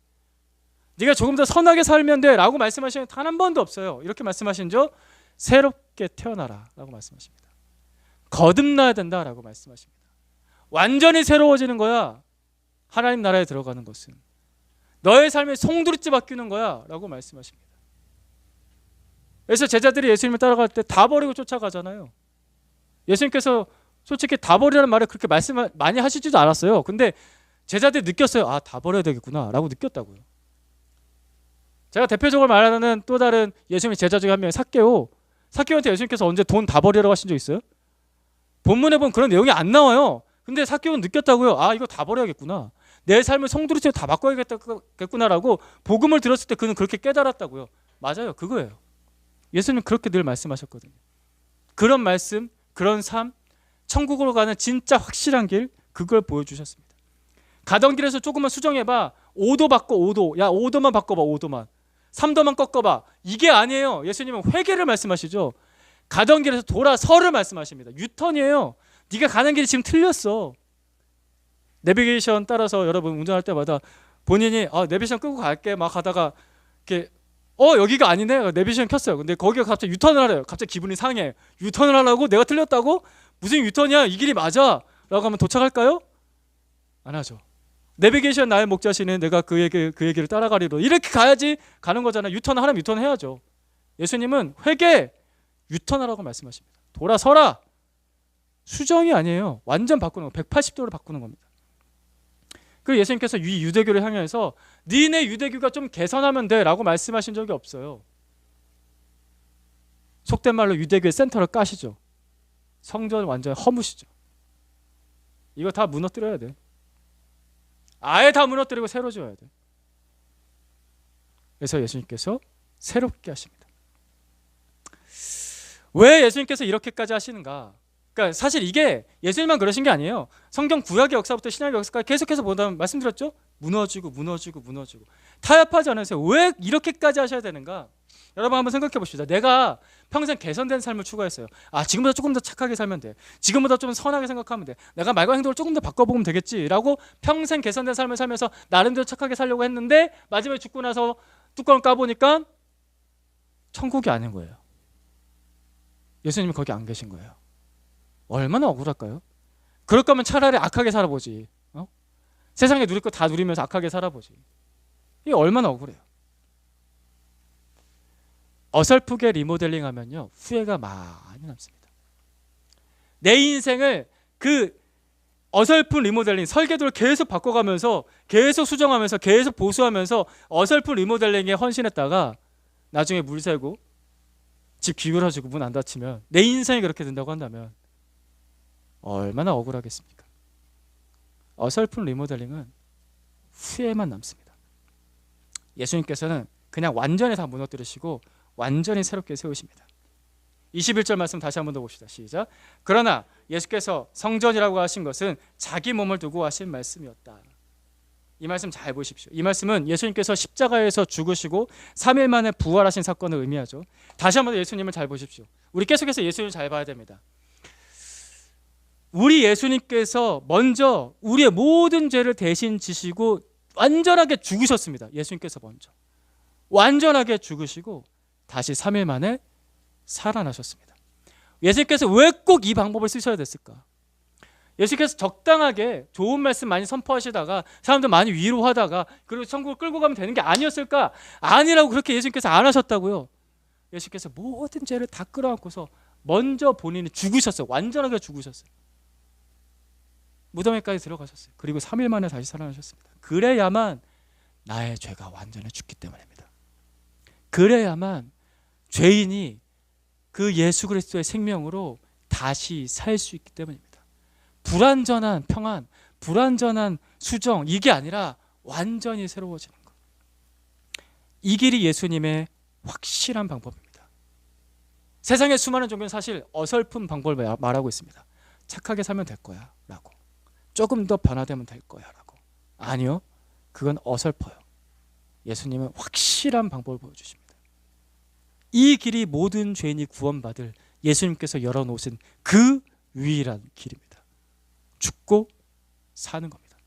네가 조금 더 선하게 살면 돼 라고 말씀하신 적 단 한 번도 없어요. 이렇게 말씀하신 적 새롭게 태어나라 라고 말씀하십니다. 거듭나야 된다 라고 말씀하십니다. 완전히 새로워지는 거야. 하나님 나라에 들어가는 것은 너의 삶이 송두리째 바뀌는 거야 라고 말씀하십니다. 그래서 제자들이 예수님을 따라갈 때 다 버리고 쫓아가잖아요. 예수님께서 솔직히 다 버리라는 말을 그렇게 말씀 많이 하시지도 않았어요. 근데 제자들이 느꼈어요. 아, 다 버려야 되겠구나 라고 느꼈다고요. 제가 대표적으로 말하는 또 다른 예수님의 제자 중에 한 명이 삭개오한테 예수님께서 언제 돈 다 버리라고 하신 적 있어요? 본문에 보면 그런 내용이 안 나와요. 근데 삭개오는 느꼈다고요. 아, 이거 다 버려야겠구나. 내 삶을 송두리째 다 바꿔야겠구나라고 복음을 들었을 때 그는 그렇게 깨달았다고요. 맞아요. 그거예요. 예수님 그렇게 늘 말씀하셨거든요. 그런 말씀, 그런 삶, 천국으로 가는 진짜 확실한 길, 그걸 보여주셨습니다. 가던 길에서 조금만 수정해봐. 5도 바꿔 5도. 야 5도만 바꿔봐 5도만. 3도만 꺾어봐. 이게 아니에요. 예수님은 회개를 말씀하시죠. 가던 길에서 돌아서를 말씀하십니다. 유턴이에요. 네가 가는 길이 지금 틀렸어. 내비게이션 따라서 여러분 운전할 때마다 본인이 내비게이션 끄고 갈게 막 하다가 이렇게 여기가 아니네. 내비게이션 켰어요. 근데 거기가 갑자기 유턴을 하래요. 갑자기 기분이 상해. 유턴을 하려고 내가 틀렸다고? 무슨 유턴이야? 이 길이 맞아. 라고 하면 도착할까요? 안 하죠. 내비게이션 나의 목자시는 내가 그 얘기를 따라가리로. 이렇게 가야지 가는 거잖아요. 유턴하려면 유턴해야죠. 예수님은 회개, 유턴하라고 말씀하십니다. 돌아서라. 수정이 아니에요. 완전 바꾸는 거. 180도로 바꾸는 겁니다. 그리고 예수님께서 이 유대교를 향해서 니네 유대교가 좀 개선하면 돼 라고 말씀하신 적이 없어요. 속된 말로 유대교의 센터를 까시죠. 성전 완전히 허무시죠. 이거 다 무너뜨려야 돼. 아예 다 무너뜨리고 새로 지어야 돼. 그래서 예수님께서 새롭게 하십니다. 왜 예수님께서 이렇게까지 하시는가? 그러니까 사실 이게 예수님만 그러신 게 아니에요. 성경 구약의 역사부터 신약의 역사까지 계속해서 보다 말씀드렸죠. 무너지고 타협하지 않으세요. 왜 이렇게까지 하셔야 되는가? 여러분 한번 생각해 봅시다. 내가 평생 개선된 삶을 추구했어요. 지금보다 조금 더 착하게 살면 돼. 지금보다 좀 선하게 생각하면 돼. 내가 말과 행동을 조금 더 바꿔보면 되겠지라고 평생 개선된 삶을 살면서 나름대로 착하게 살려고 했는데 마지막에 죽고 나서 뚜껑을 까보니까 천국이 아닌 거예요. 예수님이 거기 안 계신 거예요. 얼마나 억울할까요? 그럴 거면 차라리 악하게 살아보지. 세상에 누릴 거 다 누리면서 악하게 살아보지. 이게 얼마나 억울해요. 어설프게 리모델링 하면요 후회가 많이 남습니다. 내 인생을 그 어설픈 리모델링, 설계도를 계속 바꿔가면서 계속 수정하면서 계속 보수하면서 어설픈 리모델링에 헌신했다가 나중에 물 새고 집 기울어지고 문 안 닫히면 내 인생이 그렇게 된다고 한다면 얼마나 억울하겠습니까? 어설픈 리모델링은 후회만 남습니다. 예수님께서는 그냥 완전히 다 무너뜨리시고 완전히 새롭게 세우십니다. 21절 말씀 다시 한번 더 봅시다. 시작. 그러나 예수께서 성전이라고 하신 것은 자기 몸을 두고 하신 말씀이었다. 이 말씀 잘 보십시오. 이 말씀은 예수님께서 십자가에서 죽으시고 3일 만에 부활하신 사건을 의미하죠. 다시 한번 예수님을 잘 보십시오. 우리 계속해서 예수님을 잘 봐야 됩니다. 우리 예수님께서 먼저 우리의 모든 죄를 대신 지시고 완전하게 죽으셨습니다. 예수님께서 먼저 완전하게 죽으시고 다시 3일 만에 살아나셨습니다. 예수님께서 왜 꼭 이 방법을 쓰셔야 됐을까? 예수님께서 적당하게 좋은 말씀 많이 선포하시다가 사람들 많이 위로하다가 그리고 천국을 끌고 가면 되는 게 아니었을까? 아니라고 그렇게 예수님께서 안 하셨다고요. 예수님께서 모든 죄를 다 끌어안고서 먼저 본인이 죽으셨어요. 완전하게 죽으셨어요. 무덤에까지 들어가셨어요. 그리고 3일 만에 다시 살아나셨습니다. 그래야만 나의 죄가 완전히 죽기 때문입니다. 그래야만 죄인이 그 예수 그리스도의 생명으로 다시 살 수 있기 때문입니다. 불완전한 평안, 불완전한 수정, 이게 아니라 완전히 새로워지는 것. 이 길이 예수님의 확실한 방법입니다. 세상의 수많은 종교는 사실 어설픈 방법을 말하고 있습니다. 착하게 살면 될 거야 라고, 조금 더 변화되면 될 거야 라고. 아니요, 그건 어설퍼요. 예수님은 확실한 방법을 보여주십니다. 이 길이 모든 죄인이 구원받을 예수님께서 열어놓으신 그 유일한 길입니다. 죽고 사는 겁니다.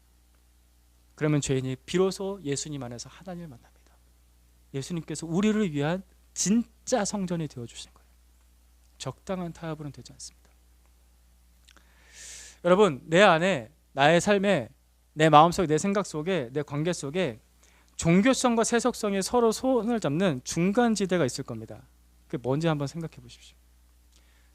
그러면 죄인이 비로소 예수님 안에서 하나님을 만납니다. 예수님께서 우리를 위한 진짜 성전이 되어주신 거예요. 적당한 타협은 되지 않습니다. 여러분, 내 안에, 나의 삶에, 내 마음속에, 내 생각 속에, 내 관계 속에 종교성과 세속성이 서로 손을 잡는 중간지대가 있을 겁니다. 그게 뭔지 한번 생각해 보십시오.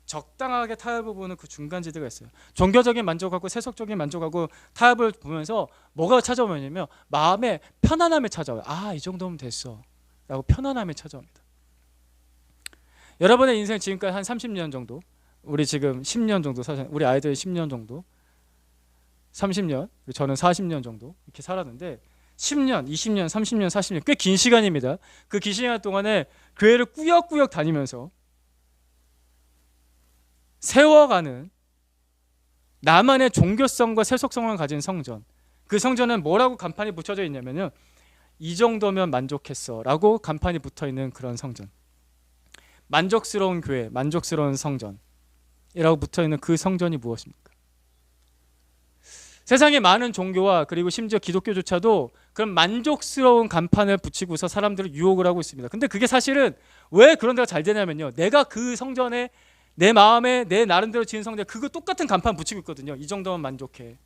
적당하게 타협을 보는 그 중간지대가 있어요. 종교적인 만족하고 세속적인 만족하고 타협을 보면서 뭐가 찾아오냐면 마음의 편안함이 찾아와요. 아, 이 정도면 됐어 라고 편안함이 찾아옵니다. 여러분의 인생 지금까지 한 30년 정도, 우리 지금 10년 정도 사실, 우리 아이들 10년 정도, 30년, 저는 40년 정도 이렇게 살았는데 10년, 20년, 30년, 40년 꽤 긴 시간입니다. 그 긴 시간 동안에 교회를 꾸역꾸역 다니면서 세워가는 나만의 종교성과 세속성을 가진 성전, 그 성전은 뭐라고 간판이 붙여져 있냐면요, 이 정도면 만족했어 라고 간판이 붙어있는 그런 성전, 만족스러운 교회, 만족스러운 성전이라고 붙어있는 그 성전이 무엇입니까? 세상의 많은 종교와 그리고 심지어 기독교조차도 그런 만족스러운 간판을 붙이고서 사람들을 유혹을 하고 있습니다. 근데 그게 사실은 왜 그런 데가 잘 되냐면요, 내가 그 성전에 내 마음에 내 나름대로 지은 성전, 그거 똑같은 간판 붙이고 있거든요. 이 정도면 만족해,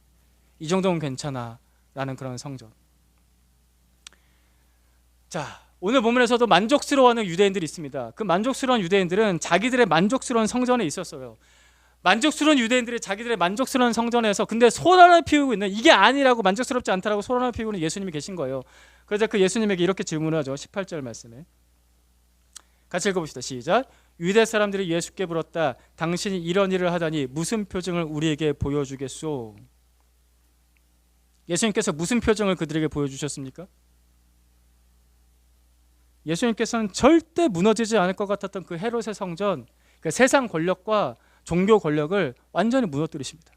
이 정도면 괜찮아 라는 그런 성전. 자, 오늘 본문에서도 만족스러워하는 유대인들이 있습니다. 그 만족스러운 유대인들은 자기들의 만족스러운 성전에 있었어요. 만족스러운 유대인들이 자기들의 만족스러운 성전에서 근데 소란을 피우고 있는, 이게 아니라고, 만족스럽지 않다라고 소란을 피우고 있는 예수님이 계신 거예요. 그래서 그 예수님에게 이렇게 질문을 하죠. 18절 말씀에 같이 읽어봅시다. 시작. 유대 사람들이 예수께 물었다. 당신이 이런 일을 하다니 무슨 표징을 우리에게 보여주겠소? 예수님께서 무슨 표징을 그들에게 보여주셨습니까? 예수님께서는 절대 무너지지 않을 것 같았던 그 헤롯의 성전, 그 세상 권력과 종교 권력을 완전히 무너뜨리십니다.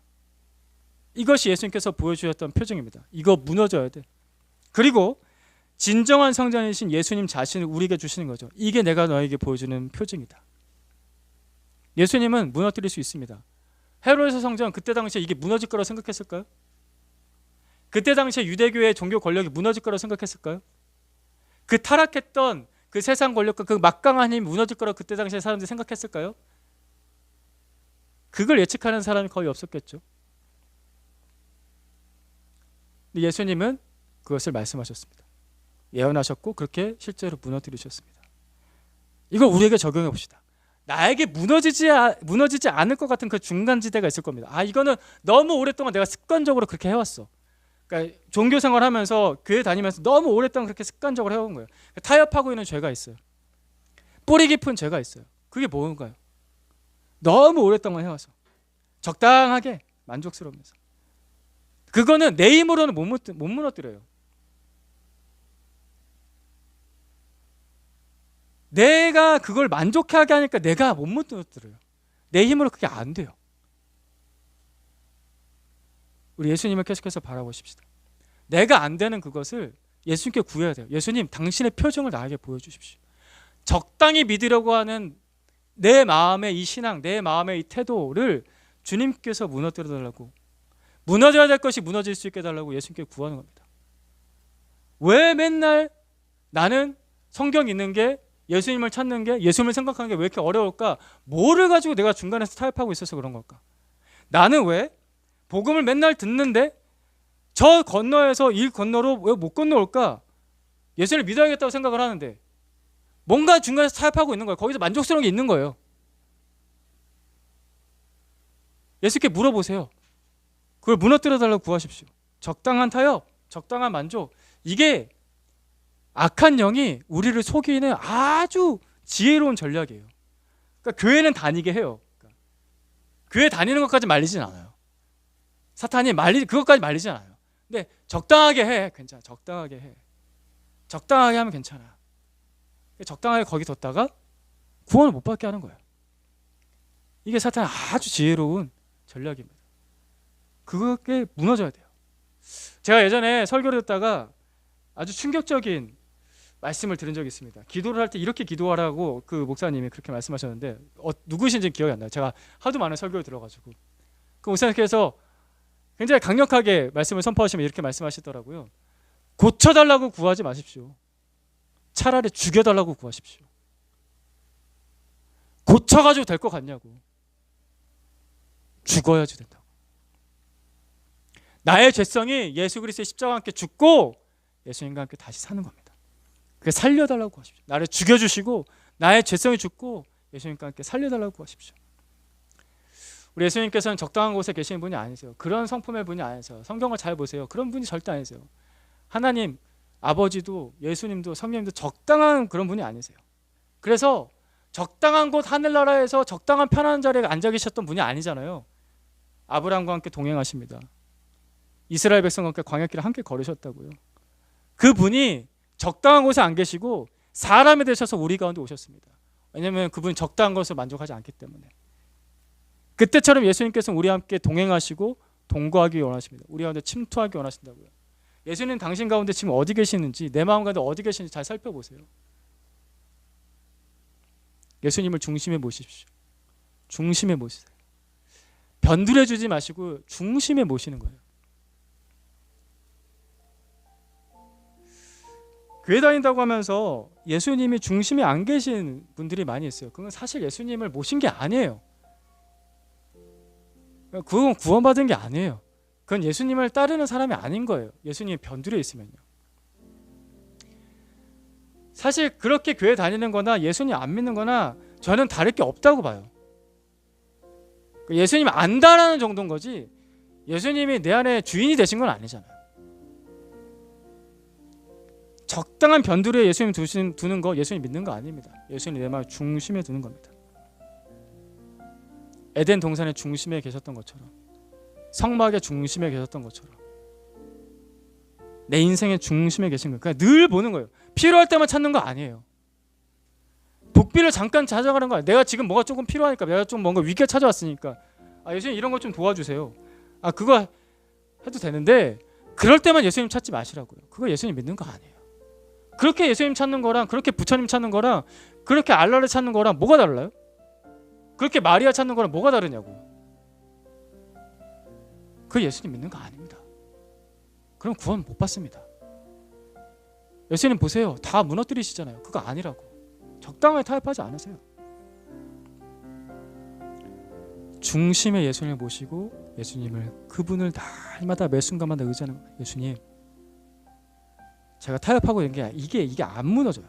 이것이 예수님께서 보여주셨던 표징입니다. 이거 무너져야 돼. 그리고 진정한 성전이신 예수님 자신을 우리에게 주시는 거죠. 이게 내가 너에게 보여주는 표징이다. 예수님은 무너뜨릴 수 있습니다. 헤롯의 성전, 그때 당시에 이게 무너질 거라고 생각했을까요? 그때 당시에 유대교의 종교 권력이 무너질 거라고 생각했을까요? 그 타락했던 그 세상 권력과 그 막강한 힘이 무너질 거라고 그때 당시에 사람들이 생각했을까요? 그걸 예측하는 사람이 거의 없었겠죠. 근데 예수님은 그것을 말씀하셨습니다. 예언하셨고 그렇게 실제로 무너뜨리셨습니다. 이걸 우리에게 적용해 봅시다. 나에게 무너지지 않을 것 같은 그 중간지대가 있을 겁니다. 아, 이거는 너무 오랫동안 내가 습관적으로 그렇게 해왔어. 그러니까 종교 생활하면서 교회 다니면서 너무 오랫동안 그렇게 습관적으로 해온 거예요. 타협하고 있는 죄가 있어요. 뿌리 깊은 죄가 있어요. 그게 뭔가요? 너무 오랫동안 해와서 적당하게 만족스러우면서, 그거는 내 힘으로는 못 무너뜨려요. 내가 그걸 만족하게 하니까 내가 못 무너뜨려요. 내 힘으로 그게 안 돼요. 우리 예수님을 계속해서 바라보십시다. 내가 안 되는 그것을 예수님께 구해야 돼요. 예수님, 당신의 표정을 나에게 보여주십시오. 적당히 믿으려고 하는 내 마음의 이 신앙, 내 마음의 이 태도를 주님께서 무너뜨려 달라고, 무너져야 될 것이 무너질 수 있게 해달라고 예수님께 구하는 겁니다. 왜 맨날 나는 성경 읽는 게, 예수님을 찾는 게, 예수님을 생각하는 게 왜 이렇게 어려울까? 뭐를 가지고 내가 중간에서 타협하고 있어서 그런 걸까? 나는 왜 복음을 맨날 듣는데 저 건너에서 이 건너로 왜 못 건너올까? 예수님을 믿어야겠다고 생각을 하는데 뭔가 중간에서 타협하고 있는 거예요. 거기서 만족스러운 게 있는 거예요. 예수께 물어보세요. 그걸 무너뜨려 달라고 구하십시오. 적당한 타협, 적당한 만족, 이게 악한 영이 우리를 속이는 아주 지혜로운 전략이에요. 그러니까 교회는 다니게 해요. 교회 다니는 것까지 말리진 않아요. 사탄이 그것까지 말리진 않아요. 근데 적당하게 해. 괜찮아. 적당하게 해. 적당하게 하면 괜찮아. 적당하게 거기 뒀다가 구원을 못 받게 하는 거예요. 이게 사탄의 아주 지혜로운 전략입니다. 그게 무너져야 돼요. 제가 예전에 설교를 듣다가 아주 충격적인 말씀을 들은 적이 있습니다. 기도를 할 때 이렇게 기도하라고 그 목사님이 그렇게 말씀하셨는데 누구신지 기억이 안 나요. 제가 하도 많은 설교를 들어가지고 그 목사님께서 굉장히 강력하게 말씀을 선포하시면 이렇게 말씀하시더라고요. 고쳐달라고 구하지 마십시오. 차라리 죽여달라고 구하십시오. 고쳐가지고 될 것 같냐고. 죽어야지 된다고. 나의 죄성이 예수 그리스도의 십자가와 함께 죽고 예수님과 함께 다시 사는 겁니다. 그게 살려달라고 하십시오. 나를 죽여주시고 나의 죄성이 죽고 예수님과 함께 살려달라고 하십시오. 우리 예수님께서는 적당한 곳에 계시는 분이 아니세요. 그런 성품의 분이 아니세요. 성경을 잘 보세요. 그런 분이 절대 아니세요. 하나님, 아버지도 예수님도 성령님도 적당한 그런 분이 아니세요. 그래서 적당한 곳 하늘나라에서 적당한 편안한 자리에 앉아 계셨던 분이 아니잖아요. 아브라함과 함께 동행하십니다. 이스라엘 백성과 함께 광야길을 함께 걸으셨다고요. 그분이 적당한 곳에 안 계시고 사람이 되셔서 우리 가운데 오셨습니다. 왜냐하면 그분이 적당한 것을 만족하지 않기 때문에. 그때처럼 예수님께서는 우리와 함께 동행하시고 동거하기 원하십니다. 우리 가운데 침투하기 원하신다고요. 예수님 당신 가운데 지금 어디 계시는지, 내 마음 가운데 어디 계시는지 잘 살펴보세요. 예수님을 중심에 모십시오. 중심에 모시세요. 변두려 주지 마시고 중심에 모시는 거예요. 교회 다닌다고 하면서 예수님이 중심에 안 계신 분들이 많이 있어요. 그건 사실 예수님을 모신 게 아니에요. 그건 구원받은 게 아니에요. 그건 예수님을 따르는 사람이 아닌 거예요. 예수님이 변두려 있으면요. 사실 그렇게 교회 다니는 거나 예수님 안 믿는 거나 저는 다를 게 없다고 봐요. 예수님 안다라는 정도인 거지 예수님이 내 안에 주인이 되신 건 아니잖아요. 적당한 변두리에 예수님 두는 거 예수님 믿는 거 아닙니다. 예수님 내 마음 중심에 두는 겁니다. 에덴 동산의 중심에 계셨던 것처럼, 성막의 중심에 계셨던 것처럼 내 인생의 중심에 계신 거예요. 그러니까 늘 보는 거예요. 필요할 때만 찾는 거 아니에요. 복비를 잠깐 찾아가는 거야. 내가 지금 뭐가 조금 필요하니까, 내가 좀 뭔가 위기가 찾아왔으니까 예수님 이런 거 좀 도와주세요. 그거 해도 되는데 그럴 때만 예수님 찾지 마시라고요. 그거 예수님 믿는 거 아니에요. 그렇게 예수님 찾는 거랑 그렇게 부처님 찾는 거랑 그렇게 알라를 찾는 거랑 뭐가 달라요? 그렇게 마리아 찾는 거랑 뭐가 다르냐고. 그거 예수님 믿는 거 아닙니다. 그럼 구원 못 받습니다. 예수님 보세요. 다 무너뜨리시잖아요. 그거 아니라고. 적당하게 타협하지 않으세요. 중심에 예수님을 모시고 예수님을, 그분을 날마다 매 순간마다 의지하는 거예요. 예수님, 제가 타협하고 있는 게 이게 안 무너져요.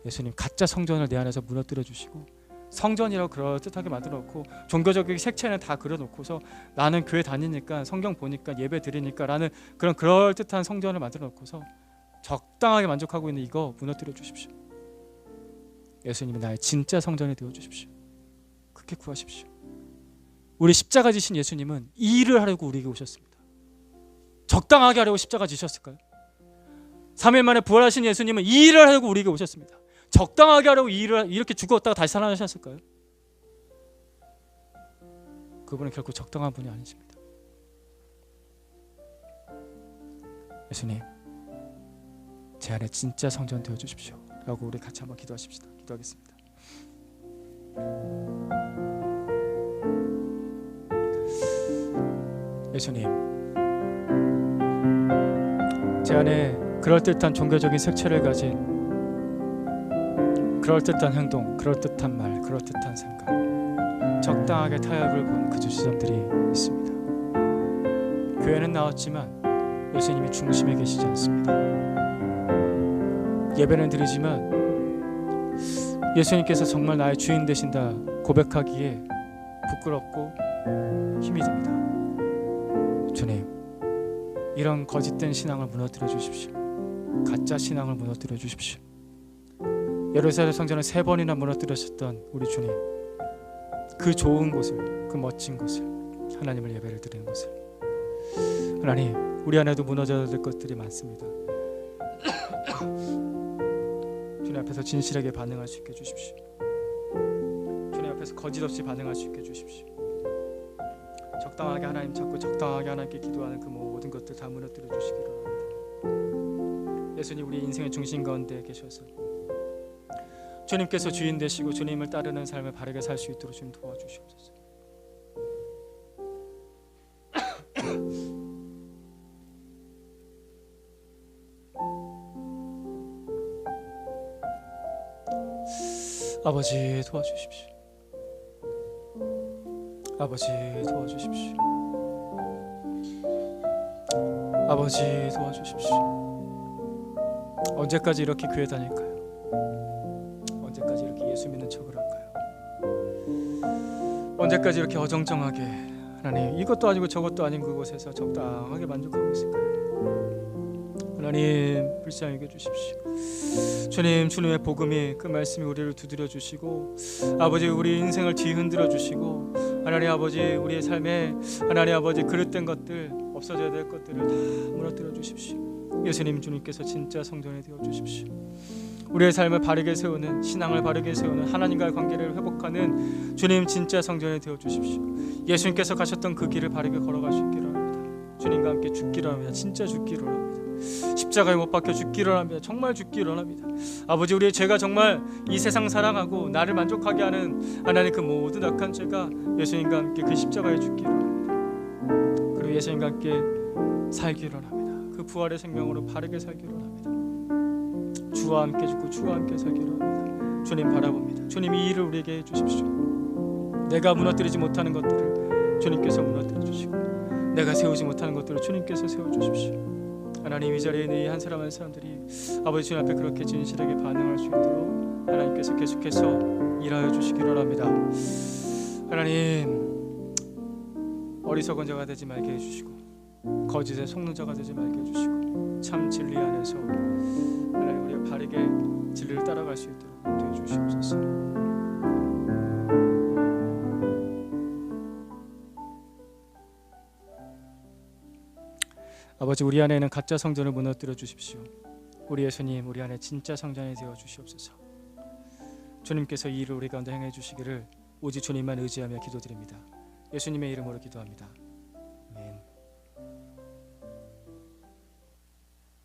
예수님, 가짜 성전을 내 안에서 무너뜨려 주시고 성전이라고 그럴듯하게 만들어 놓고 종교적인 색채는 다 그려놓고서 나는 교회 다니니까 성경 보니까 예배 드리니까 라는 그런 그럴듯한 성전을 만들어 놓고서 적당하게 만족하고 있는 이거 무너뜨려 주십시오. 예수님이 나의 진짜 성전이 되어 주십시오. 그렇게 구하십시오. 우리 십자가 지신 예수님은 이 일을 하려고 우리에게 오셨습니다. 적당하게 하려고 십자가 지셨을까요? 3일 만에 부활하신 예수님은 이 일을 하려고 우리에게 오셨습니다. 적당하게 하려고 이 일을 이렇게 죽었다가 다시 살아나셨을까요? 그분은 결코 적당한 분이 아니십니다. 예수님, 제 안에 진짜 성전 되어 주십시오 라고 우리 같이 한번 기도하십시다. 기도하겠습니다. 예수님, 제 안에 그럴듯한 종교적인 색채를 가진 그럴듯한 행동, 그럴듯한 말, 그럴듯한 생각, 적당하게 타협을 본 그 지점들이 있습니다. 교회는 나왔지만 예수님이 중심에 계시지 않습니다. 예배는 드리지만 예수님께서 정말 나의 주인 되신다 고백하기에 부끄럽고 힘이 듭니다. 주님, 이런 거짓된 신앙을 무너뜨려 주십시오. 가짜 신앙을 무너뜨려 주십시오. 예루살렘 성전을 3번이나 무너뜨리셨던 우리 주님, 그 좋은 곳을, 그 멋진 곳을, 하나님을 예배를 드리는 곳을, 하나님 우리 안에도 무너져야 될 것들이 많습니다. 주님 앞에서 진실하게 반응할 수 있게 해주십시오. 주님 앞에서 거짓 없이 반응할 수 있게 해주십시오. 적당하게 하나님 찾고 적당하게 하나님께 기도하는 그 모든 것들 다 무너뜨려 주시기 바랍니다. 예수님 우리 인생의 중심 가운데 계셔서 주님께서 주인 되시고 주님을 따르는 삶을 바르게 살 수 있도록 주님 도와주시옵소서. 아버지 도와주십시오. 아버지 도와주십시오. 아버지 도와주십시오. 언제까지 이렇게 교회 다닐까요? 언제까지 이렇게 예수 믿는 척을 할까요? 언제까지 이렇게 어정쩡하게 하나님 이것도 아니고 저것도 아닌 그곳에서 적당하게 만족하고 있을까요? 하나님 불쌍히 여겨 주십시오. 주님 주님의 복음이 그 말씀이 우리를 두드려 주시고 아버지 우리 인생을 뒤흔들어 주시고 하나님 아버지 우리의 삶에 하나님 아버지 그릇된 것들 없어져야 될 것들을 다 무너뜨려 주십시오. 예수님 주님께서 진짜 성전이 되어 주십시오. 우리의 삶을 바르게 세우는 신앙을 바르게 세우는 하나님과의 관계를 회복하는 주님 진짜 성전이 되어 주십시오. 예수님께서 가셨던 그 길을 바르게 걸어갈 수 있기를 합니다. 주님과 함께 죽기를 합니다. 진짜 죽기를 합니다. 십자가에 못 박혀 죽기를 합니다. 정말 죽기를 합니다. 아버지 우리의 죄가 정말 이 세상 사랑하고 나를 만족하게 하는 하나님 그 모든 악한 죄가 예수님과 함께 그 십자가에 죽기를 합니다. 그리고 예수님과 함께 살기를 합니다. 그 부활의 생명으로 바르게 살기를 합니다. 주와 함께 죽고 주와 함께 살기를 합니다. 주님 바라봅니다. 주님 이 일을 우리에게 해주십시오. 내가 무너뜨리지 못하는 것들을 주님께서 무너뜨려 주시고 내가 세우지 못하는 것들을 주님께서 세워주십시오. 하나님 이 자리에 있는 이 한 사람 한 사람들이 아버지 주님 앞에 그렇게 진실하게 반응할 수 있도록 하나님께서 계속해서 일하여 주시기를 합니다. 하나님 어리석은 자가 되지 말게 해주시고 거짓에 속는 자가 되지 말게 해주시고 참 진리 안에서 하나님 우리가 바르게 진리를 따라갈 수 있도록 도와주여 주시옵소서. 아버지 우리 안에는 가짜 성전을 무너뜨려 주십시오. 우리 예수님 우리 안에 진짜 성전이 되어 주시옵소서. 주님께서 이 일을 우리 가운데 행해 주시기를 오직 주님만 의지하며 기도드립니다. 예수님의 이름으로 기도합니다.